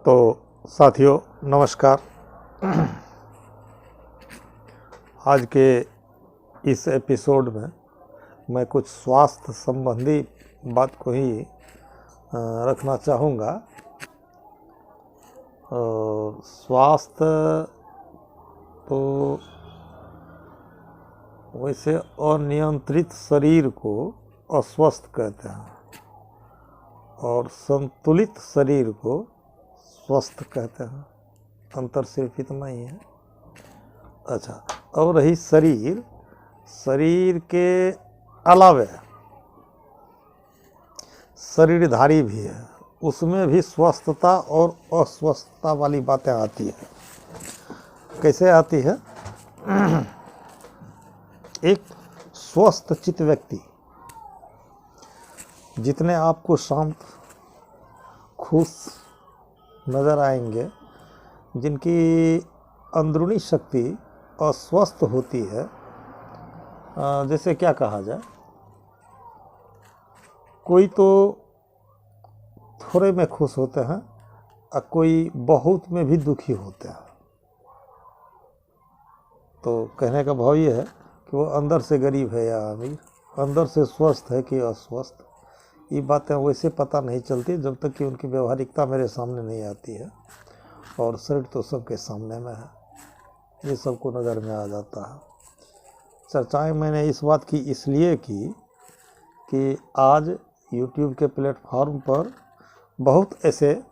तो साथियों नमस्कार। आज के इस एपिसोड में मैं कुछ स्वास्थ्य संबंधी बात को ही रखना चाहूँगा। स्वास्थ्य तो वैसे अनियंत्रित शरीर को अस्वस्थ कहते हैं और संतुलित शरीर को स्वस्थ कहते हैं। अंतर सिर्फ इतना ही है। अच्छा, और रही शरीर के अलावे शरीरधारी भी है, उसमें भी स्वस्थता और अस्वस्थता वाली बातें आती है। कैसे आती है? एक स्वस्थ चित्त व्यक्ति जितने आपको शांत खुश नज़र आएंगे, जिनकी अंदरूनी शक्ति अस्वस्थ होती है, जैसे क्या कहा जाए, कोई तो थोड़े में खुश होते हैं और कोई बहुत में भी दुखी होते हैं। तो कहने का भाव ये है कि वो अंदर से गरीब है या अमीर, अंदर से स्वस्थ है कि अस्वस्थ, ये बातें वैसे पता नहीं चलती जब तक कि उनकी व्यवहारिकता मेरे सामने नहीं आती है। और शरीर तो सबके सामने में है, ये सबको नज़र में आ जाता है। चर्चाएं मैंने इस बात की इसलिए की कि आज YouTube के प्लेटफॉर्म पर बहुत ऐसे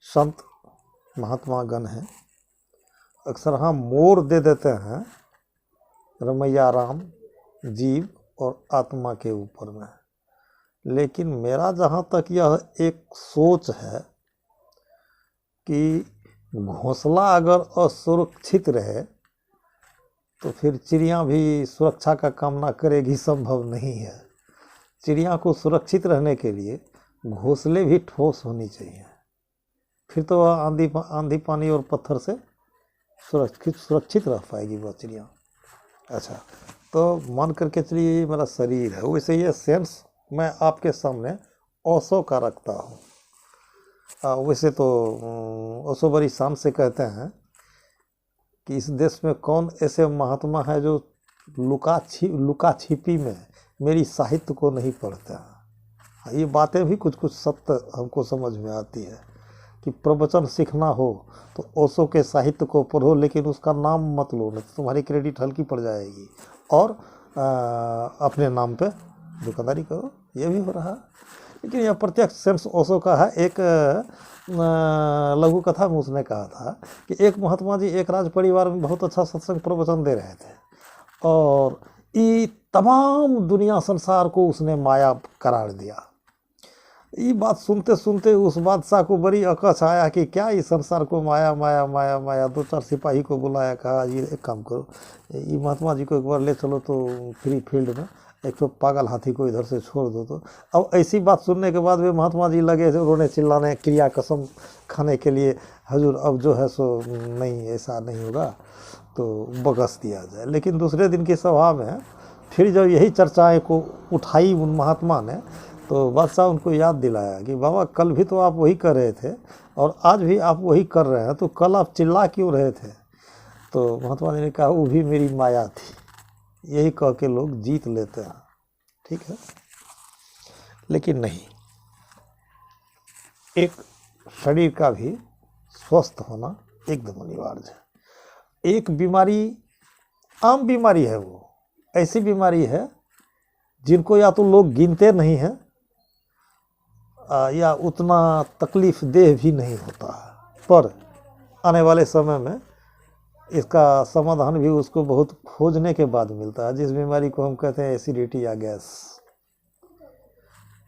संत महात्मागण हैं, अक्सर हम मोड़ दे देते हैं रमैया राम, जीव और आत्मा के ऊपर में। लेकिन मेरा जहाँ तक यह एक सोच है कि घोंसला अगर असुरक्षित रहे तो फिर चिड़िया भी सुरक्षा का कामना करेगी, संभव नहीं है। चिड़िया को सुरक्षित रहने के लिए घोंसले भी ठोस होनी चाहिए, फिर तो वह आंधी पानी और पत्थर से सुरक्षित रह पाएगी वह चिड़िया। अच्छा, तो मान करके चलिए ये मेरा शरीर है, वैसे ये सेंस मैं आपके सामने ओशो का रखता हूँ। वैसे तो ओशो बड़ी शान से कहते हैं कि इस देश में कौन ऐसे महात्मा है जो लुका छिपी में मेरी साहित्य को नहीं पढ़ते हैं। ये बातें भी कुछ कुछ सत्य हमको समझ में आती है कि प्रवचन सीखना हो तो ओशो के साहित्य को पढ़ो, लेकिन उसका नाम मत लो, नहीं तो तुम्हारी क्रेडिट हल्की पड़ जाएगी। और अपने नाम पे दुकानदारी करो, ये भी हो रहा है। लेकिन यह प्रत्यक्ष सेंस ओशो का है। एक लघु कथा में उसने कहा था कि एक महात्मा जी एक राज परिवार में बहुत अच्छा सत्संग प्रवचन दे रहे थे और ये तमाम दुनिया संसार को उसने माया करार दिया। ये बात सुनते सुनते उस बादशाह को बड़ी अकछ आया कि क्या इस संसार को माया माया माया माया। दो चार सिपाही को बुलाया, कहा ये एक काम करो, ये महात्मा जी को एक बार ले चलो तो फ्री फील्ड में, एक तो पागल हाथी को इधर से छोड़ दो। तो अब ऐसी बात सुनने के बाद वे महात्मा जी लगे रोने चिल्लाने, क्रिया कसम खाने के लिए, हजूर अब जो है सो नहीं, ऐसा नहीं होगा तो बकस दिया जाए। लेकिन दूसरे दिन की सभा में फिर जब यही चर्चाएं को उठाई उन महात्मा ने, तो बादशाह उनको याद दिलाया कि बाबा कल भी तो आप वही कर रहे थे और आज भी आप वही कर रहे हैं, तो कल आप चिल्ला क्यों रहे थे? तो महात्मा जी ने कहा वो भी मेरी माया थी। यही कह के लोग जीत लेते हैं, ठीक है। लेकिन नहीं, एक शरीर का भी स्वस्थ होना एकदम अनिवार्य है। एक बीमारी आम बीमारी है, वो ऐसी बीमारी है जिनको या तो लोग गिनते नहीं हैं या उतना तकलीफ देह भी नहीं होता है, पर आने वाले समय में इसका समाधान भी उसको बहुत खोजने के बाद मिलता है, जिस बीमारी को हम कहते हैं एसिडिटी या गैस।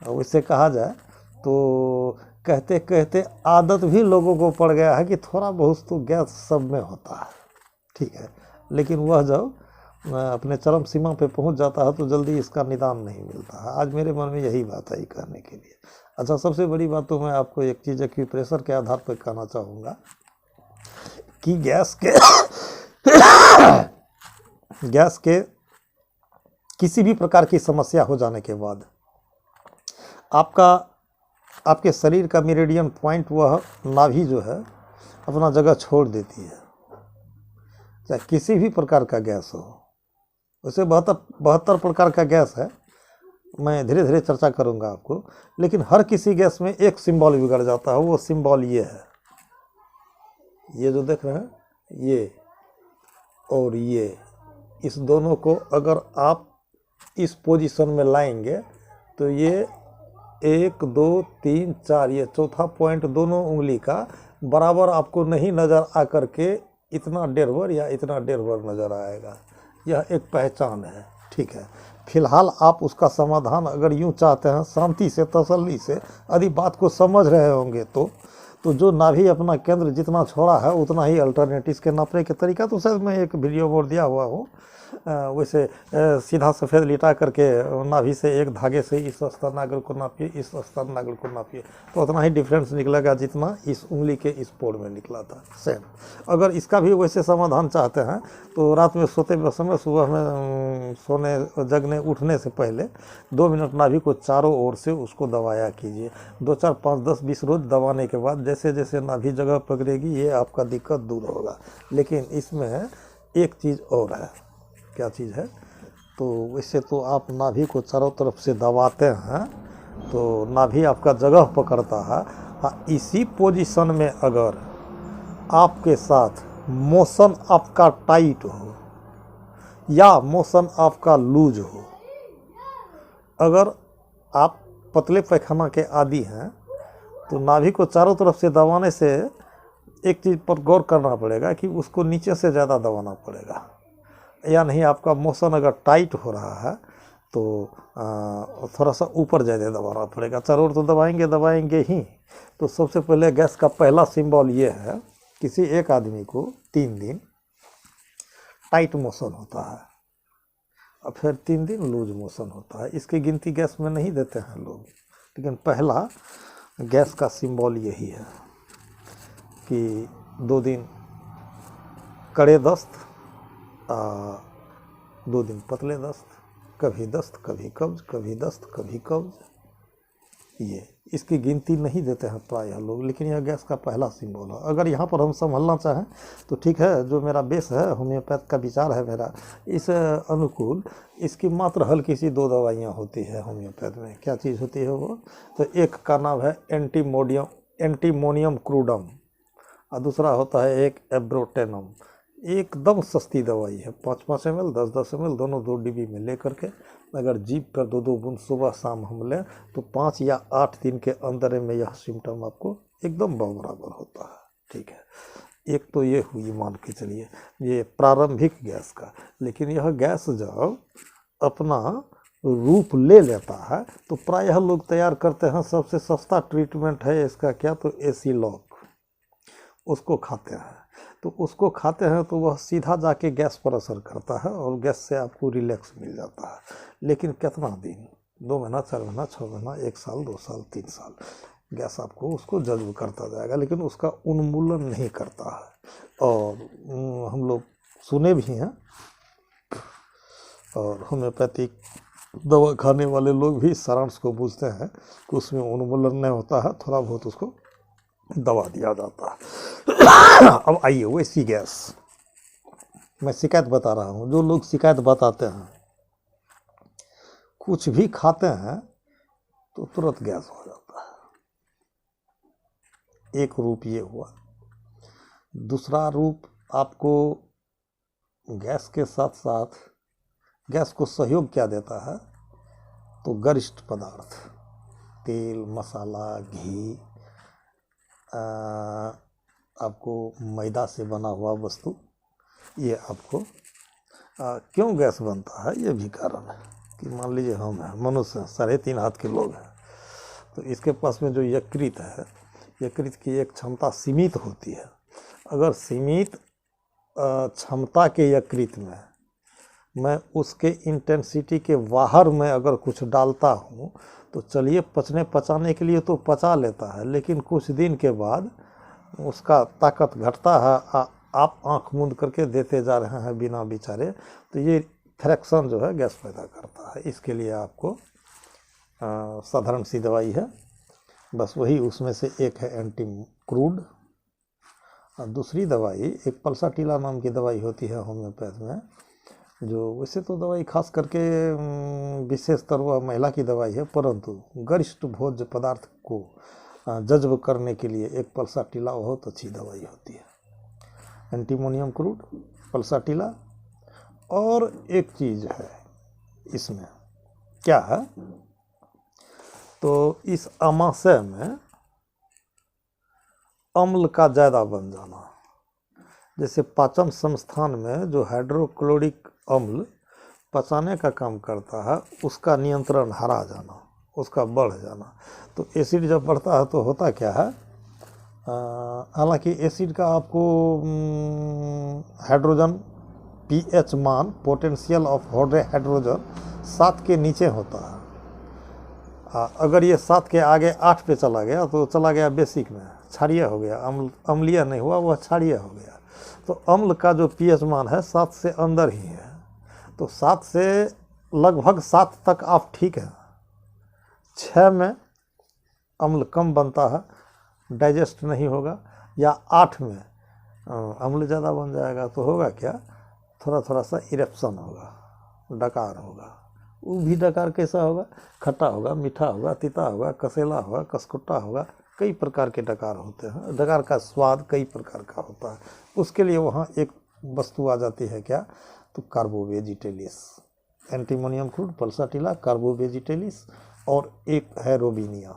उससे कहा जाए तो कहते कहते आदत भी लोगों को पड़ गया है कि थोड़ा बहुत तो गैस सब में होता है, ठीक है। लेकिन वह जब अपने चरम सीमा पे पहुंच जाता है तो जल्दी इसका निदान नहीं मिलता है। आज मेरे मन में यही बात आई कहने के लिए। अच्छा, सबसे बड़ी बात तो मैं आपको एक चीज़ एक्यूप्रेशर के आधार पर कहना चाहूँगा कि गैस के किसी भी प्रकार की समस्या हो जाने के बाद आपका आपके शरीर का मेरिडियन पॉइंट, वह नाभि जो है अपना जगह छोड़ देती है, चाहे किसी भी प्रकार का गैस हो। वैसे 72 प्रकार का गैस है, मैं धीरे धीरे चर्चा करूंगा आपको, लेकिन हर किसी गैस में एक सिंबल बिगड़ जाता है। वो सिंबल ये है, ये जो देख रहे हैं ये और ये, इस दोनों को अगर आप इस पोजीशन में लाएंगे तो ये 1 2 3 4, ये चौथा पॉइंट दोनों उंगली का बराबर आपको नहीं नज़र आ करके इतना डेढ़ या इतना डेढ़ नज़र आएगा। यह एक पहचान है, ठीक है। फिलहाल आप उसका समाधान अगर यूं चाहते हैं, शांति से तसल्ली से यदि बात को समझ रहे होंगे तो जो नाभि अपना केंद्र जितना छोड़ा है उतना ही अल्टरनेटिव के नापने के तरीका तो शायद मैं एक वीडियो में दिया हुआ हूँ। वैसे सीधा सफ़ेद लिटा करके नाभि से एक धागे से इस स्तर नागर को नापिए, इस स्तर नागर को नापिए, तो उतना ही डिफरेंस निकलेगा जितना इस उंगली के इस पोर में निकला था। सेम अगर इसका भी वैसे समाधान चाहते हैं तो रात में सोते समय सुबह में सोने जगने उठने से पहले 2 मिनट नाभि को चारों ओर से उसको दबाया कीजिए। 2 4 5 10 20 रोज दबाने के बाद जैसे जैसे नाभि जगह पकड़ेगी ये आपका दिक्कत दूर होगा। लेकिन इसमें एक चीज़ और है। क्या चीज़ है? तो वैसे तो आप नाभि को चारों तरफ से दबाते हैं तो नाभि आपका जगह पकड़ता है। हाँ, इसी पोजीशन में अगर आपके साथ मोशन आपका टाइट हो या मोशन आपका लूज हो, अगर आप पतले पैखाना के आदी हैं तो नाभि को चारों तरफ से दबाने से एक चीज़ पर गौर करना पड़ेगा कि उसको नीचे से ज़्यादा दबाना पड़ेगा, या नहीं आपका मोशन अगर टाइट हो रहा है तो थोड़ा सा ऊपर ज़्यादा दबाना पड़ेगा। चारों ओर तो दबाएंगे ही। तो सबसे पहले गैस का पहला सिंबल ये है, किसी एक आदमी को 3 दिन टाइट मोशन होता है और फिर 3 दिन लूज मोशन होता है। इसकी गिनती गैस में नहीं देते हैं लोग, लेकिन पहला गैस का सिंबल यही है कि 2 दिन कड़े दस्त, 2 दिन पतले दस्त, कभी कब्ज, कभी दस्त कभी कब्ज। ये इसकी गिनती नहीं देते हैं प्रायः लोग, लेकिन यह गैस का पहला सिंबल है। अगर यहाँ पर हम संभलना चाहें तो ठीक है, जो मेरा बेस है होम्योपैथ का विचार है मेरा, इस अनुकूल इसकी मात्र हल्की सी 2 दवाइयाँ होती है होम्योपैथ में। क्या चीज़ होती है वो? तो एक का नाम है एंटीमोनियम क्रूडम और दूसरा होता है एक एब्रोटेनम। एकदम सस्ती दवाई है, 5-5 ml 10-10 ml दोनों 2 डिब्बी में ले करके अगर जीभ पर 2-2 बूंद सुबह शाम हम लें तो 5 या 8 दिन के अंदर में यह सिम्टम आपको एकदम बराबर होता है, ठीक है। एक तो ये हुई, मान के चलिए ये प्रारंभिक गैस का। लेकिन यह गैस जब अपना रूप ले लेता है तो प्रायः लोग तैयार करते हैं। सबसे सस्ता ट्रीटमेंट है इसका क्या? तो एसी लॉक, उसको खाते हैं। तो उसको खाते हैं तो वह सीधा जाके गैस पर असर करता है और गैस से आपको रिलैक्स मिल जाता है। लेकिन कितना दिन? 2 महीना, 4 महीना, 6 महीना, 1 साल, 2 साल, 3 साल गैस आपको उसको जज्ब करता जाएगा, लेकिन उसका उन्मूलन नहीं करता है। और हम लोग सुने भी हैं और होम्योपैथिक दवा खाने वाले लोग भी सारांश को पूछते हैं कि उसमें उन्मूलन नहीं होता है, थोड़ा बहुत उसको दवा दिया जाता है। अब आइए वैसी गैस, मैं शिकायत बता रहा हूँ। जो लोग शिकायत बताते हैं, कुछ भी खाते हैं तो तुरंत गैस हो जाता है। एक रूप ये हुआ। दूसरा रूप, आपको गैस के साथ साथ गैस को सहयोग क्या देता है? तो गरिष्ठ पदार्थ, तेल, मसाला, घी, आपको मैदा से बना हुआ वस्तु, ये आपको क्यों गैस बनता है? ये भी कारण है कि मान लीजिए हम हैं, मनुष्य हैं, 3.5 हाथ के लोग हैं, तो इसके पास में जो यकृत है, यकृत की एक क्षमता सीमित होती है। अगर सीमित क्षमता के यकृत में मैं उसके इंटेंसिटी के बाहर में अगर कुछ डालता हूँ तो चलिए पचाने के लिए तो पचा लेता है, लेकिन कुछ दिन के बाद उसका ताकत घटता है। आप आंख मूंद करके देते जा रहे हैं बिना विचारे, तो ये फ्रैक्शन जो है गैस पैदा करता है। इसके लिए आपको साधारण सी दवाई है, बस वही उसमें से एक है एंटी क्रूड। और दूसरी दवाई एक पल्साटिला नाम की दवाई होती है होम्योपैथ में, जो वैसे तो दवाई खास करके विशेषतर वह महिला की दवाई है, परंतु गरिष्ठ भोज्य पदार्थ को जज्ब करने के लिए एक पल्साटिला बहुत अच्छी दवाई होती है। एंटीमोनियम क्रूड, पल्साटिला, और एक चीज़ है इसमें, क्या है, तो इस अमाशय में अम्ल का ज़्यादा बन जाना, जैसे पाचन संस्थान में जो हाइड्रोक्लोरिक अम्ल पचाने का काम करता है उसका नियंत्रण हरा जाना, उसका बढ़ जाना। तो एसिड जब बढ़ता है तो होता क्या है, हालांकि एसिड का आपको हाइड्रोजन पीएच मान, पोटेंशियल ऑफ हाइड्रोजन 7 के नीचे होता है। अगर ये 7 के आगे 8 पे चला गया तो चला गया बेसिक में, क्षारीय हो गया, अम्लीय नहीं हुआ, वह क्षारीय हो गया। तो अम्ल का जो पीएच मान है 7 से अंदर ही है, तो 7 से लगभग 7 तक आप ठीक है। 6 में अम्ल कम बनता है, डाइजेस्ट नहीं होगा, या 8 में अम्ल ज़्यादा बन जाएगा तो होगा क्या, थोड़ा थोड़ा सा इरेप्शन होगा, डकार होगा। वो भी डकार कैसा होगा, खट्टा होगा, मीठा होगा, तीता होगा, कसेला होगा, कसकुट्टा होगा, कई प्रकार के डकार होते हैं। डकार का स्वाद कई प्रकार का होता है। उसके लिए वहाँ एक वस्तु आ जाती है क्या, तो कार्बोवेजिटेलिस, एंटीमोनियम क्रूड, पल्साटिला, कार्बोवेजिटेलिस, और एक है रोबिनिया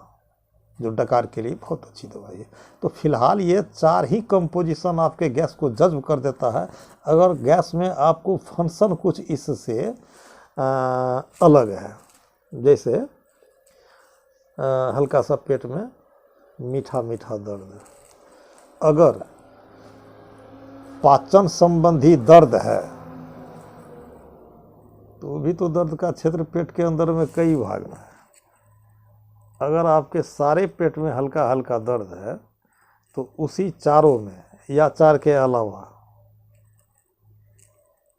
जो डकार के लिए बहुत अच्छी दवाई है। तो फिलहाल ये 4 ही कंपोजिशन आपके गैस को जज्ब कर देता है। अगर गैस में आपको फंक्शन कुछ इससे अलग है, जैसे हल्का सा पेट में मीठा मीठा दर्द, अगर पाचन संबंधी दर्द है तो भी तो दर्द का क्षेत्र पेट के अंदर में कई भाग में है। अगर आपके सारे पेट में हल्का हल्का दर्द है तो उसी चारों में या 4 के अलावा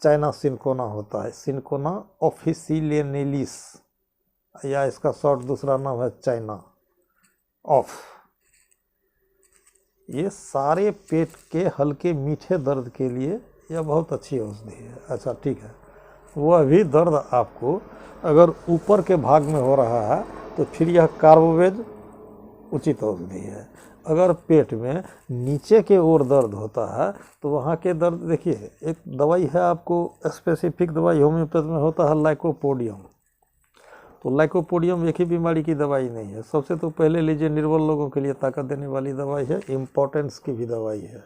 चाइना सिनकोना होता है, सिनकोना ऑफिसिलिनेलिस, या इसका शॉर्ट दूसरा नाम है चाइना ऑफ। ये सारे पेट के हल्के मीठे दर्द के लिए यह बहुत अच्छी औषधि है। अच्छा ठीक है, वह भी दर्द आपको अगर ऊपर के भाग में हो रहा है तो फिर यह कार्बोवेज उचित औषधि है। अगर पेट में नीचे के ओर दर्द होता है तो वहाँ के दर्द, देखिए एक दवाई है आपको स्पेसिफिक दवाई होम्योपैथ में होता है लाइकोपोडियम। तो लाइकोपोडियम एक ही बीमारी की दवाई नहीं है। सबसे तो पहले लीजिए, निर्बल लोगों के लिए ताकत देने वाली दवाई है, इम्पोर्टेंस की भी दवाई है,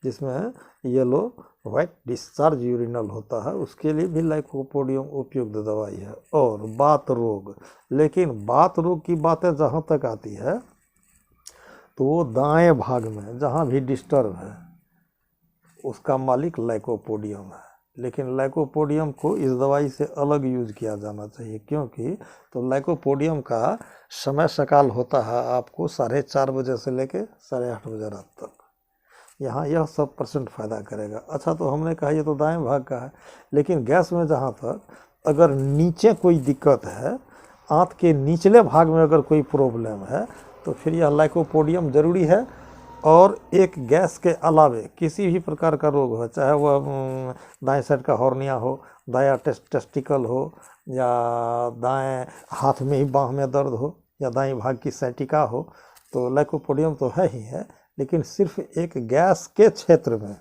जिसमें येलो वाइट डिस्चार्ज यूरिनल होता है, उसके लिए भी लाइकोपोडियम उपयुक्त दवाई है। और बात रोग, लेकिन बात रोग की बातें जहाँ तक आती है तो वो दाएं भाग में जहाँ भी डिस्टर्ब है उसका मालिक लाइकोपोडियम है। लेकिन लाइकोपोडियम को इस दवाई से अलग यूज किया जाना चाहिए, क्योंकि तो लाइकोपोडियम का समय सकाल होता है आपको 4:30 बजे से लेके 8:30 बजे रात तक। यहाँ यह 100% फ़ायदा करेगा। अच्छा, तो हमने कहा ये तो दाएं भाग का है, लेकिन गैस में जहाँ तक अगर नीचे कोई दिक्कत है, आंत के निचले भाग में अगर कोई प्रॉब्लम है तो फिर यह लाइकोपोडियम ज़रूरी है। और एक गैस के अलावे किसी भी प्रकार का रोग हो, चाहे वह दाएं साइड का हॉर्निया हो, दाया टेस्टिकल हो, या दाएं हाथ में ही बाह में दर्द हो, या दाएं भाग की साइटिका हो, तो लाइकोपोडियम तो है ही है। लेकिन सिर्फ एक गैस के क्षेत्र में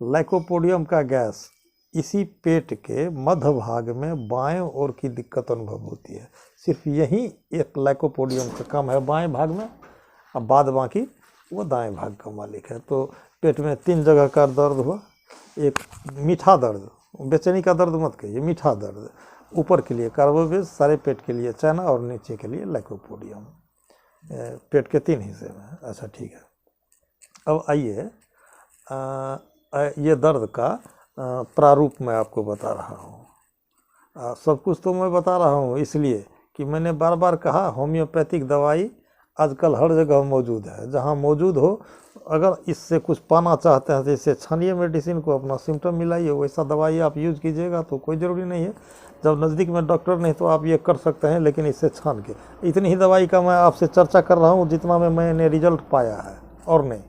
लाइकोपोडियम का गैस इसी पेट के मध्य भाग में बाएं ओर की दिक्कत अनुभव होती है। सिर्फ यही एक लाइकोपोडियम का काम है बाएं भाग में, अब बाद बाकी वो दाएं भाग का मालिक है। तो पेट में 3 जगह का दर्द हुआ, एक मीठा दर्द, बेचैनी का दर्द मत कहिए, मीठा दर्द, ऊपर के लिए कार्बोवेज, सारे पेट के लिए चाइना, और नीचे के लिए लाइकोपोडियम, पेट के 3 हिस्से में। अच्छा ठीक है, अब आइए ये दर्द का प्रारूप मैं आपको बता रहा हूँ। सब कुछ तो मैं बता रहा हूँ इसलिए कि मैंने बार बार कहा होम्योपैथिक दवाई आजकल हर जगह मौजूद है। जहाँ मौजूद हो, अगर इससे कुछ पाना चाहते हैं तो इससे छानिए मेडिसिन को, अपना सिम्टम मिलाइए, वैसा दवाई आप यूज कीजिएगा तो कोई ज़रूरी नहीं है। जब नज़दीक में डॉक्टर नहीं तो आप ये कर सकते हैं, लेकिन इससे छान के। इतनी ही दवाई का मैं आपसे चर्चा कर रहा हूँ जितना में मैंने रिजल्ट पाया है, और नहीं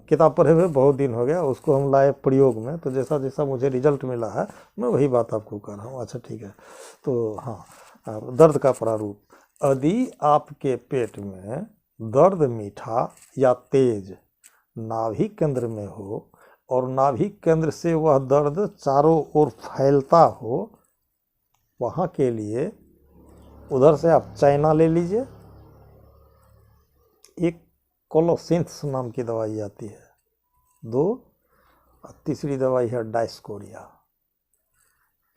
किताब पढ़े हुए बहुत दिन हो गया, उसको हम लाए प्रयोग में, तो जैसा जैसा मुझे रिजल्ट मिला है मैं वही बात आपको कर रहा हूँ। अच्छा ठीक है, तो हाँ, दर्द का प्रारूप। यदि आपके पेट में दर्द मीठा या तेज नाभि केंद्र में हो और नाभि केंद्र से वह दर्द चारों ओर फैलता हो, वहाँ के लिए उधर से आप चाइना ले लीजिए। एक कोलोसिंथस नाम की दवाई आती है, 2, और तीसरी दवाई है डाइस्कोरिया।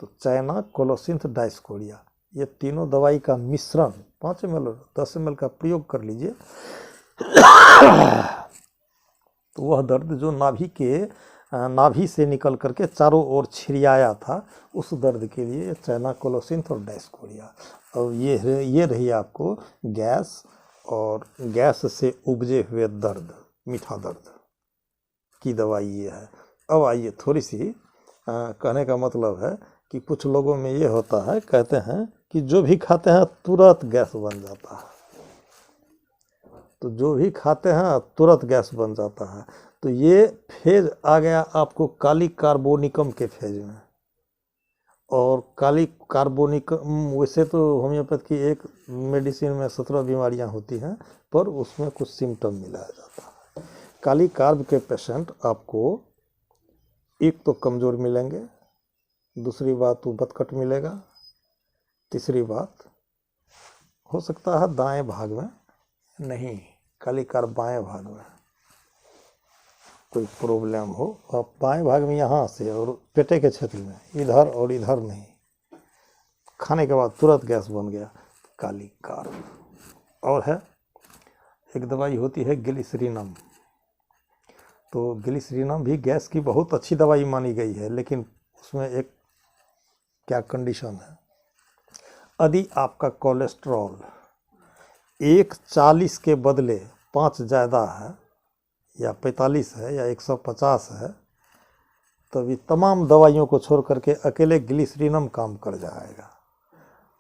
तो चाइना, कोलोसिंथ, डाइस्कोरिया, ये तीनों दवाई का मिश्रण 5 ml 10 ml का प्रयोग कर लीजिए। तो वह दर्द जो नाभि से निकल करके चारों ओर छिड़ियाया था, उस दर्द के लिए चाइना, कोलोसिंथ और डाइस्कोरिया। और ये रही आपको गैस और गैस से उपजे हुए दर्द, मीठा दर्द की दवाई ये है। अब आइए थोड़ी सी कहने का मतलब है कि कुछ लोगों में ये होता है, कहते हैं कि जो भी खाते हैं तुरंत गैस बन जाता है, तो जो भी खाते हैं तुरंत गैस बन जाता है। तो ये फेज आ गया आपको काली कार्बोनिकम के फेज में। और काली कार्बोनिकम, वैसे तो होम्योपैथ की एक मेडिसिन में 17 बीमारियां होती हैं, पर उसमें कुछ सिम्टम मिलाया जाता है। काली कार्ब के पेशेंट आपको एक तो कमज़ोर मिलेंगे, दूसरी बात वो बदकट मिलेगा, तीसरी बात हो सकता है दाएं भाग में नहीं, काली कार्ब बाएं भाग में कोई प्रॉब्लम हो, और बाएं भाग में यहाँ से और पेटे के क्षेत्र में, इधर और इधर नहीं, खाने के बाद तुरंत गैस बन गया, काली कार्ब। और है एक दवाई होती है ग्लिसरीनम। तो ग्लिसरीनम भी गैस की बहुत अच्छी दवाई मानी गई है, लेकिन उसमें एक क्या कंडीशन है, यदि आपका कोलेस्ट्रॉल 140 के बदले 5 ज़्यादा है, या 45 है, या 150 है, तभी तमाम दवाइयों को छोड़ करके अकेले ग्लिसरीनम काम कर जाएगा।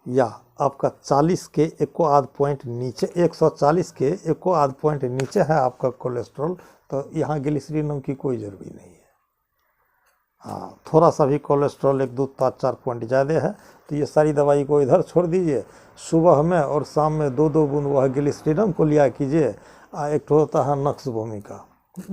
या आपका 40 के एको आध पॉइंट नीचे, 140 के एको आध पॉइंट नीचे है आपका कोलेस्ट्रॉल, तो यहाँ ग्लिसरीनम की कोई ज़रूरी नहीं है। हाँ, थोड़ा सा भी कोलेस्ट्रॉल 1 2 4 पॉइंट ज़्यादा है, तो ये सारी दवाई को इधर छोड़ दीजिए, सुबह में और शाम में 2 बूंद वह ग्लिसरीनम को लिया कीजिए। एक तो होता है नक्स भूमिका,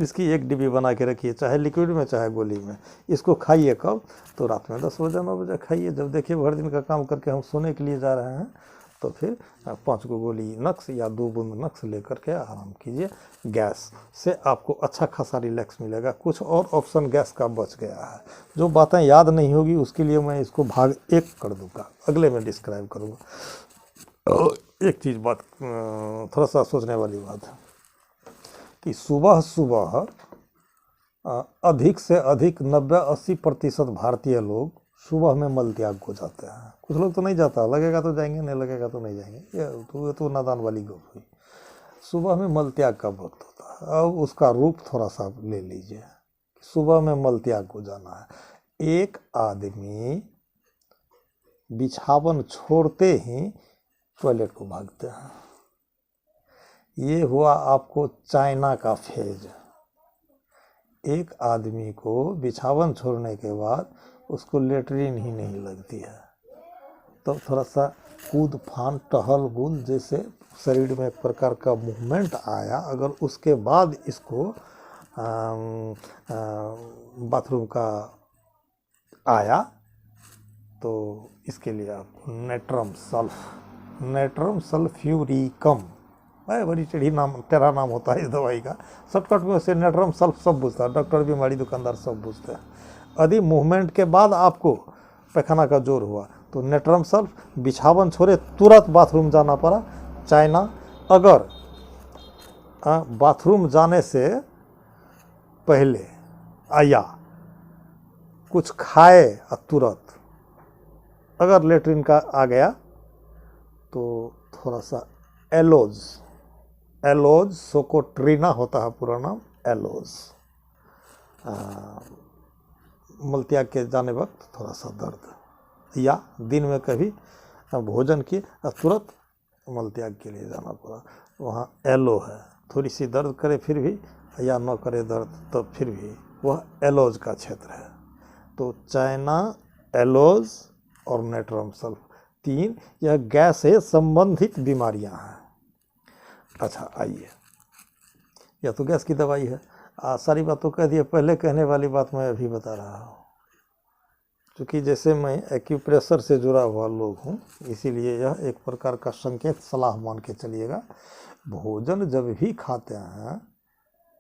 इसकी 1 डिब्बी बना के रखिए, चाहे लिक्विड में चाहे गोली में। इसको खाइए कब, तो रात में 10 बजे 9 बजे खाइए। जब देखिए भर दिन का काम करके हम सोने के लिए जा रहे हैं, तो फिर 5 गोली नक्स या 2 बूंद नक्स लेकर के आराम कीजिए। गैस से आपको अच्छा खासा रिलैक्स मिलेगा। कुछ और ऑप्शन गैस का बच गया है, जो बातें याद नहीं होगी उसके लिए मैं इसको भाग 1 कर दूंगा, अगले में डिस्क्राइब करूँगा। एक चीज़ बात थोड़ा सा सोचने वाली बात है कि सुबह सुबह अधिक से अधिक 90-80% भारतीय लोग सुबह में मल त्याग को जाते हैं। कुछ लोग तो नहीं जाता, लगेगा तो जाएंगे, नहीं लगेगा तो नहीं जाएंगे, ये तो नादान वाली बात हुई। सुबह में मल त्याग का वक्त होता है। अब उसका रूप थोड़ा सा ले लीजिए, सुबह में मल त्याग को जाना है। एक आदमी बिछावन छोड़ते ही टॉयलेट को भागते हैं। ये हुआ आपको चाइना का फेज। एक आदमी को बिछावन छोड़ने के बाद उसको लेटरिन ही नहीं लगती है, तो थोड़ा सा कूद फान टहल बुल जैसे शरीर में एक प्रकार का मूवमेंट आया, अगर उसके बाद इसको बाथरूम का आया, तो इसके लिए आपको नेट्रम सल्फ्यूरिकम, बड़ी टेढ़ा नाम होता है इस दवाई का। शॉर्टकट में उसे नेट्रम सल्फ सब बुझता है, डॉक्टर, बीमारी, दुकानदार सब बुझते हैं। यदि मूवमेंट के बाद आपको पैखाना का जोर हुआ तो नेट्रम सल्फ, बिछावन छोड़े तुरंत बाथरूम जाना पड़ा, चाइना। अगर बाथरूम जाने से पहले आया कुछ खाए तुरंत अगर लेटरिन का आ गया, तो थोड़ा सा एलोज सोकोट्रीना होता है पूरा नाम, एलोज। मलत्याग के जाने वक्त थोड़ा सा दर्द, या दिन में कभी भोजन किए और तुरंत मल त्याग के लिए जाना पड़ा। वहाँ एलो है, थोड़ी सी दर्द करे फिर भी या न करे दर्द तो फिर भी वह एलोज का क्षेत्र है। तो चाइना, एलोज और नेट्रम सल्फ, 3 यह गैस से संबंधित बीमारियां हैं। अच्छा आइए, यह तो गैस की दवाई है। सारी बात तो कह दिए, पहले कहने वाली बात मैं अभी बता रहा हूँ। क्योंकि जैसे मैं एक्यूप्रेशर से जुड़ा हुआ लोग हूँ, इसीलिए यह एक प्रकार का संकेत सलाह मान के चलिएगा। भोजन जब भी खाते हैं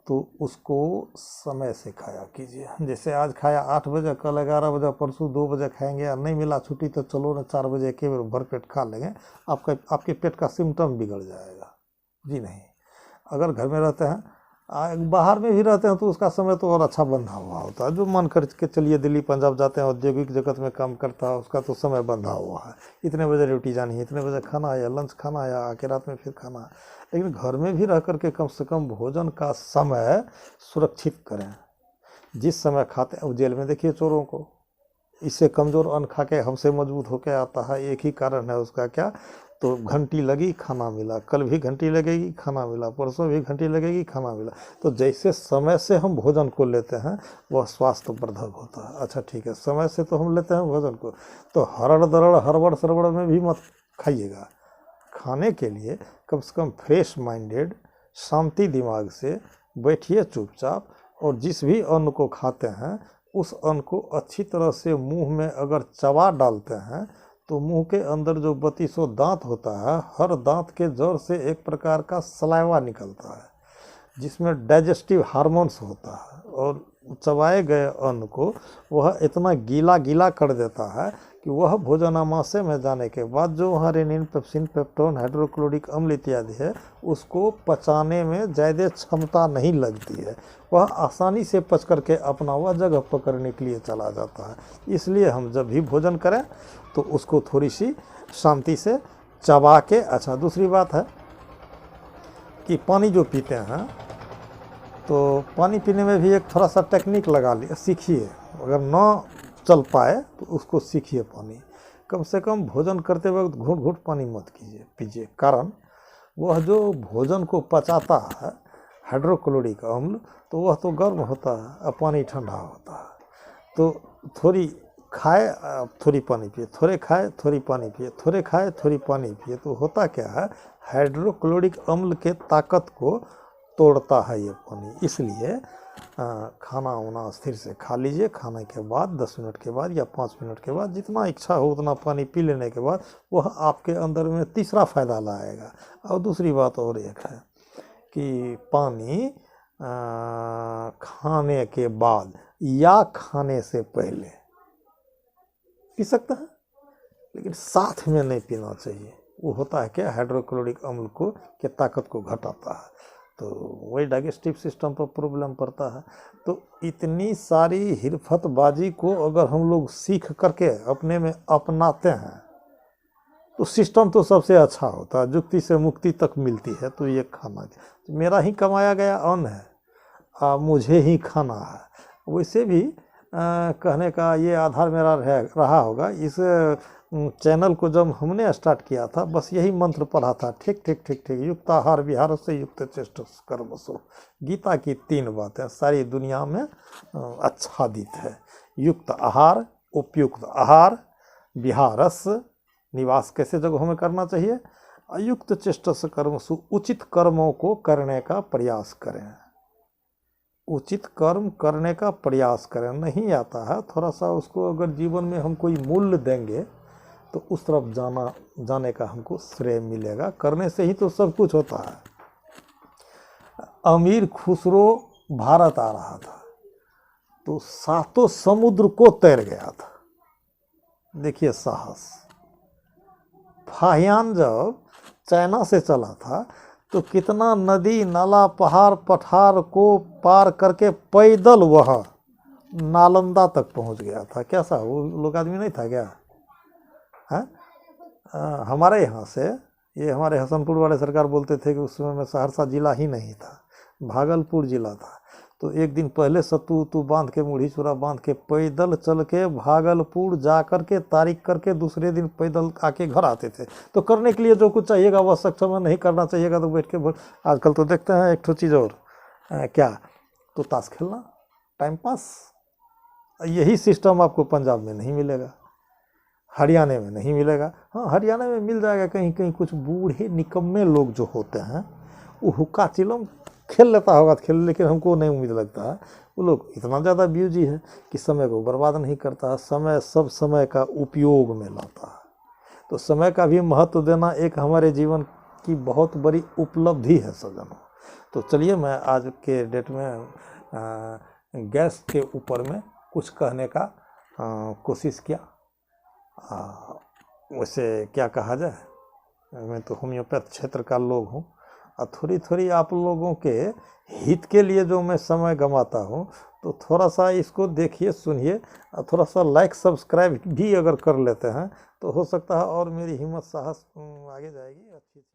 तो उसको समय से खाया कीजिए। जैसे आज खाया 8 बजे, कल 11 बजे, परसों 2 बजे खाएंगे, या नहीं मिला छुट्टी तो चलो ना 4 बजे के भरपेट खा लेंगे, आपके पेट का सिम्टम बिगड़ जाएगा। जी नहीं। अगर घर में रहते हैं, बाहर में भी रहते हैं तो उसका समय तो और अच्छा बंधा हुआ होता है। जो मन करके चलिए दिल्ली पंजाब जाते हैं, औद्योगिक जगत में काम करता है, उसका तो समय बंधा हुआ है। इतने बजे ड्यूटी जानी है, इतने बजे खाना है, या लंच खाना है, या आके रात में फिर खाना है। लेकिन घर में भी रह करके कम से कम भोजन का समय सुरक्षित करें। जिस समय खाते हैं, जेल में देखिए चोरों को, इससे कमज़ोर अन्न खा के हमसे मजबूत होकर आता है। एक ही कारण है उसका, क्या? तो घंटी लगी खाना मिला, कल भी घंटी लगेगी खाना मिला, परसों भी घंटी लगेगी खाना मिला। तो जैसे समय से हम भोजन को लेते हैं वह स्वास्थ्यवर्धक होता है। अच्छा ठीक है, समय से तो हम लेते हैं भोजन को, तो हरड़ दरड़ हड़बड़ सरबड़ में भी मत खाइएगा। खाने के लिए कम से कम फ्रेश माइंडेड, शांति दिमाग से बैठिए चुपचाप, और जिस भी अन्न को खाते हैं उस अन्न को अच्छी तरह से मुंह में अगर चबा डालते हैं तो मुंह के अंदर जो 32 दांत होता है, हर दांत के जड़ से एक प्रकार का सलाइवा निकलता है जिसमें डाइजेस्टिव हार्मोन्स होता है, और चबाए गए अन्न को वह इतना गीला गीला कर देता है कि वह भोजनामाशय में जाने के बाद जो वहाँ रेनिन, पेप्सिन, पेप्टोन, हाइड्रोक्लोरिक अम्ल इत्यादि है, उसको पचाने में ज़्यादा क्षमता नहीं लगती है। वह आसानी से पच करके अपना वह जगह पकड़ने के लिए चला जाता है। इसलिए हम जब भी भोजन करें तो उसको थोड़ी सी शांति से चबा के। अच्छा दूसरी बात है कि पानी जो पीते हैं, तो पानी पीने में भी एक थोड़ा सा टेक्निक लगा लिए, सीखिए। अगर ना चल पाए तो उसको सीखिए। पानी कम से कम भोजन करते वक्त घूंट घूंट पानी मत पीजिए। कारण वह जो भोजन को पचाता है, हाइड्रोक्लोरिक अम्ल, तो वह तो गर्म होता है और पानी ठंडा होता है। तो थोड़ी खाए थोड़ी पानी पिए, थोड़े खाए थोड़ी पानी पिए, थोड़े खाए थोड़ी पानी पिए, तो होता क्या है, हाइड्रोक्लोरिक अम्ल के ताकत को तोड़ता है ये पानी। इसलिए खाना वाना स्थिर से खा लीजिए। खाने के बाद 10 मिनट के बाद या 5 मिनट के बाद जितना इच्छा हो उतना पानी पी लेने के बाद वह आपके अंदर में तीसरा फ़ायदा लाएगा। और दूसरी बात और एक है कि पानी खाने के बाद या खाने से पहले पी सकते हैं, लेकिन साथ में नहीं पीना चाहिए। वो होता है क्या, हाइड्रोक्लोरिक अम्ल को के ताकत को घटाता है, तो वही डाइजेस्टिव सिस्टम पर प्रॉब्लम पड़ता है। तो इतनी सारी हिरफतबाजी को अगर हम लोग सीख करके अपने में अपनाते हैं तो सिस्टम तो सबसे अच्छा होता है, जुक्ति से मुक्ति तक मिलती है। तो ये खाना तो मेरा ही कमाया गया अन्न है, मुझे ही खाना है। वैसे भी कहने का ये आधार मेरा रहा होगा। इस चैनल को जब हमने स्टार्ट किया था, बस यही मंत्र पढ़ा था, ठीक ठीक ठीक ठीक, युक्ताहार विहार से युक्त चेष्ट कर्मसु। गीता की 3 बातें सारी दुनिया में आच्छादित है। युक्त आहार, उपयुक्त आहार, विहारस, निवास कैसे जगहों में करना चाहिए, अयुक्त चेष्टस कर्मसु, उचित कर्मों को करने का प्रयास करें। उचित कर्म करने का प्रयास करें। नहीं आता है, थोड़ा सा उसको अगर जीवन में हम कोई मूल्य देंगे तो उस तरफ जाने का हमको श्रेय मिलेगा। करने से ही तो सब कुछ होता है। अमीर खुसरो भारत आ रहा था तो 7 समुद्र को तैर गया था। देखिए साहस। फाहियान जब चाइना से चला था तो कितना नदी नाला पहाड़ पठार को पार करके पैदल वह नालंदा तक पहुंच गया था। कैसा वो लोग आदमी नहीं था क्या? है हमारे यहाँ से, ये हमारे हसनपुर वाले सरकार बोलते थे कि उस समय में सहरसा जिला ही नहीं था, भागलपुर जिला था। तो एक दिन पहले सत्तू उत्तू बांध के, मुढ़ी चूरा बांध के, पैदल चल के भागलपुर जा कर के तारीख करके दूसरे दिन पैदल आके घर आते थे। तो करने के लिए जो कुछ चाहिएगा वह सक्षम है, नहीं करना चाहिएगा तो बैठ के आजकल तो देखते हैं एक ठो चीज़ और क्या, तो ताश खेलना, टाइम पास। यही सिस्टम आपको पंजाब में नहीं मिलेगा, हरियाणा में नहीं मिलेगा। हाँ, हरियाणा में मिल जाएगा कहीं कहीं, कुछ बूढ़े निकम्मे लोग जो होते हैं वो हुक्का चिलम खेल लेता होगा तो खेल, लेकिन हमको नहीं उम्मीद लगता है। वो लोग इतना ज़्यादा बिजी है कि समय को बर्बाद नहीं करता है, समय सब समय का उपयोग में लाता है। तो समय का भी महत्व देना एक हमारे जीवन की बहुत बड़ी उपलब्धि है सज्जनों। तो चलिए, मैं आज के डेट में गैस के ऊपर में कुछ कहने का कोशिश किया। वैसे क्या कहा जाए, मैं तो होम्योपैथ क्षेत्र का लोग हूँ, और थोड़ी थोड़ी आप लोगों के हित के लिए जो मैं समय गंवाता हूँ, तो थोड़ा सा इसको देखिए, सुनिए, और थोड़ा सा लाइक सब्सक्राइब भी अगर कर लेते हैं तो हो सकता है और मेरी हिम्मत साहस आगे जाएगी अच्छी।